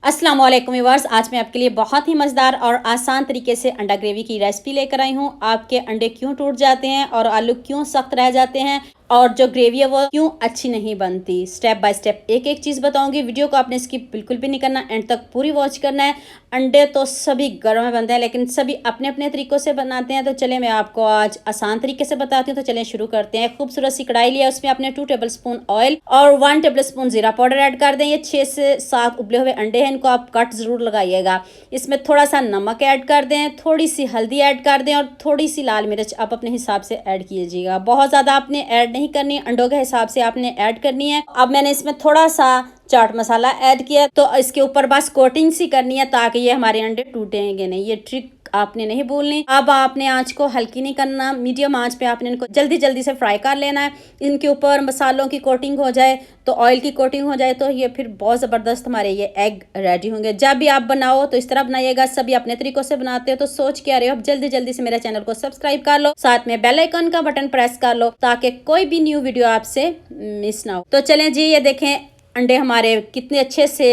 अस्सलाम वालेकुम व्यूअर्स, आज मैं आपके लिए बहुत ही मज़ेदार और आसान तरीके से अंडा ग्रेवी की रेसिपी लेकर आई हूँ। आपके अंडे क्यों टूट जाते हैं और आलू क्यों सख्त रह जाते हैं और जो ग्रेवी है वो क्यों अच्छी नहीं बनती, स्टेप बाय स्टेप एक एक चीज़ बताऊंगी। वीडियो को आपने स्किप बिल्कुल भी नहीं करना, एंड तक पूरी वॉच करना है। अंडे तो सभी घरों में बनते हैं लेकिन सभी अपने अपने तरीक़ों से बनाते हैं, तो चले मैं आपको आज आसान तरीके से बताती हूँ। तो चलें शुरू करते हैं। खूबसूरत सी कढ़ाई लिया, उसमें आपने 2 टेबल स्पून ऑयल और 1 टेबल स्पून जीरा पाउडर ऐड कर दें। ये 6 से 7 उबले हुए अंडे हैं, इनको आप कट ज़रूर लगाइएगा। इसमें थोड़ा सा नमक ऐड कर दें, थोड़ी सी हल्दी ऐड कर दें और थोड़ी सी लाल मिर्च आप अपने हिसाब से ऐड कीजिएगा। बहुत ज़्यादा आपने ऐड नहीं करनी, अंडों के हिसाब से आपने ऐड करनी है। अब मैंने इसमें थोड़ा सा चाट मसाला ऐड किया, तो इसके ऊपर बस कोटिंग सी करनी है ताकि ये हमारे अंडे टूटेंगे नहीं। ये ट्रिक आपने नहीं भूलनी। अब आपने आंच को हल्की नहीं करना, मीडियम आंच पे आपने इनको जल्दी जल्दी से फ्राई कर लेना है। इनके ऊपर मसालों की कोटिंग हो जाए, तो ऑयल की कोटिंग हो जाए, तो ये फिर बहुत ज़बरदस्त हमारे ये एग रेडी होंगे। जब भी आप बनाओ तो इस तरह बनाइएगा। सभी अपने तरीकों से बनाते हो तो सोच के आ रहे हो, अब जल्दी जल्दी से मेरे चैनल को सब्सक्राइब कर लो, साथ में बेल आइकन का बटन प्रेस कर लो ताकि कोई भी न्यू वीडियो आपसे मिस ना हो। तो चलें जी, ये देखें अंडे हमारे कितने अच्छे से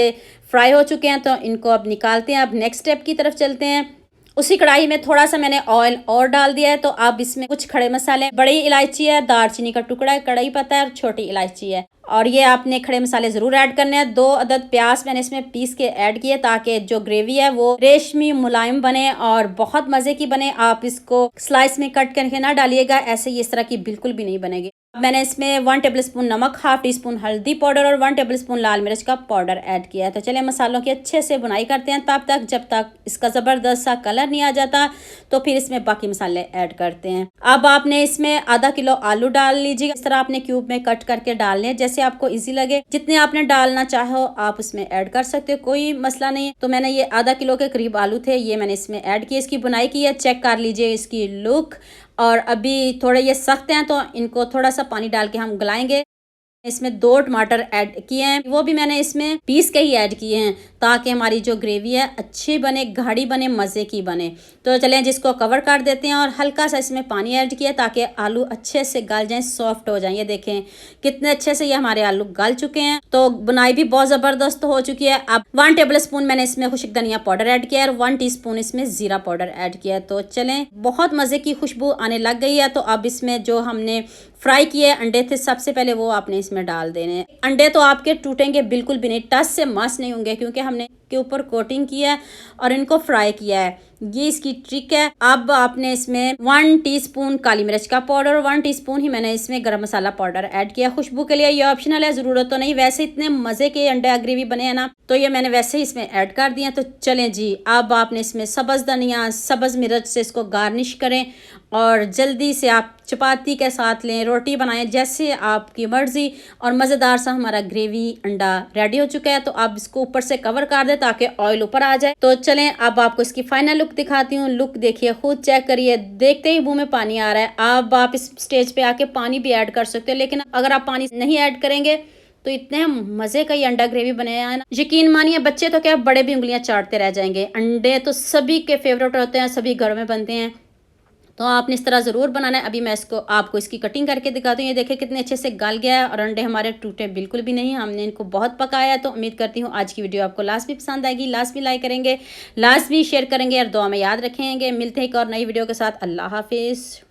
फ्राई हो चुके हैं, तो इनको अब निकालते हैं। अब नेक्स्ट स्टेप की तरफ चलते हैं। उसी कढ़ाई में थोड़ा सा मैंने ऑयल और डाल दिया है, तो अब इसमें कुछ खड़े मसाले, बड़ी इलायची है, दालचीनी का टुकड़ा है, कड़ी पत्ता है और छोटी इलायची है, और ये आपने खड़े मसाले ज़रूर ऐड करने हैं। 2 अदद प्याज मैंने इसमें पीस के ऐड किए ताकि जो ग्रेवी है वो रेशमी मुलायम बने और बहुत मज़े की बने। आप इसको स्लाइस में कट करके ना डालिएगा, ऐसे ही इस तरह की बिल्कुल भी नहीं बनेगी। मैंने इसमें 1 टेबल स्पून नमक, हाफ टी स्पून हल्दी पाउडर और 1 टेबल स्पून लाल मिर्च का पाउडर ऐड किया है। तो चलिए मसालों की अच्छे से बुनाई करते हैं तब तक जब तक इसका ज़बरदस्त सा कलर नहीं आ जाता, तो फिर इसमें बाकी मसाले ऐड करते हैं। अब आपने इसमें आधा किलो आलू डाल लीजिए। इस तरह आपने क्यूब में कट करके डालने हैं, जैसे आपको इजी लगे। जितने आपने डालना चाहो आप उसमें ऐड कर सकते हो, कोई मसला नहीं है। तो मैंने ये आधा किलो के करीब आलू थे, ये मैंने इसमें ऐड किए। इसकी बुनाई की है, चेक कर लीजिए इसकी लुक। और अभी थोड़े ये सख्त हैं तो इनको थोड़ा सा पानी डाल के हम गलाएंगे। इसमें 2 टमाटर ऐड किए हैं, वो भी मैंने इसमें पीस के ही ऐड किए हैं ताकि हमारी जो ग्रेवी है अच्छी बने, गाढ़ी बने, मज़े की बने। तो चलें जिसको कवर कर देते हैं और हल्का सा इसमें पानी ऐड किया ताकि आलू अच्छे से गल जाएं, सॉफ्ट हो जाएं। ये देखें कितने अच्छे से ये हमारे आलू गल चुके हैं, तो बुनाई भी बहुत ज़बरदस्त हो चुकी है। अब 1 टेबल स्पून मैंने इसमें खुश्क धनिया पाउडर ऐड किया है और 1 टीस्पून इसमें ज़ीरा पाउडर ऐड किया है। तो चलें बहुत मज़े की खुशबू आने लग गई है। तो अब इसमें जो हमने फ्राई किए अंडे थे, सबसे पहले वो आपने इसमें डाल देने। अंडे तो आपके टूटेंगे बिल्कुल भी नहीं, टच से मस नहीं होंगे क्योंकि हमने के ऊपर कोटिंग किया है और इनको फ्राई किया है। ये इसकी ट्रिक है। अब आपने इसमें 1 टीस्पून काली मिर्च का पाउडर और 1 टीस्पून ही मैंने इसमें गरम मसाला पाउडर ऐड किया खुशबू के लिए। ये ऑप्शनल है, ज़रूरत तो नहीं। वैसे इतने मज़े के अंडा ग्रेवी बने हैं ना, तो ये मैंने वैसे ही इसमें ऐड कर दिया। तो चलें जी, अब आपने इसमें सब्ज़ धनिया, सब्ज़ मिर्च से इसको गार्निश करें और जल्दी से आप चपाती के साथ लें, रोटी बनाएं, जैसे आपकी मर्ज़ी। और मज़ेदार सा हमारा ग्रेवी अंडा रेडी हो चुका है। तो आप इसको ऊपर से कवर कर दें ताकि ऑयल ऊपर आ जाए। तो चलें अब आपको इसकी फाइनल लुक दिखाती हूँ। लुक देखिए, खुद चेक करिए, देखते ही मुंह में पानी आ रहा है। अब आप इस स्टेज पे आके पानी भी ऐड कर सकते हो, लेकिन अगर आप पानी नहीं ऐड करेंगे तो इतने मज़े का ये अंडा ग्रेवी बने है ना, यकीन मानिए बच्चे तो क्या बड़े भी उंगलियां चाटते रह जाएंगे। अंडे तो सभी के फेवरेट होते हैं, सभी घरों में बनते हैं, तो आपने इस तरह ज़रूर बनाना है। अभी मैं इसको आपको इसकी कटिंग करके दिखाती हूँ। ये देखिए कितने अच्छे से गल गया है और अंडे हमारे टूटे बिल्कुल भी नहीं, हमने इनको बहुत पकाया है। तो उम्मीद करती हूँ आज की वीडियो आपको लास्ट भी पसंद आएगी, लास्ट भी लाइक करेंगे, लास्ट भी शेयर करेंगे और दुआ में याद रखेंगे। मिलते हैं एक और नई वीडियो के साथ। अल्लाह हाफिज़।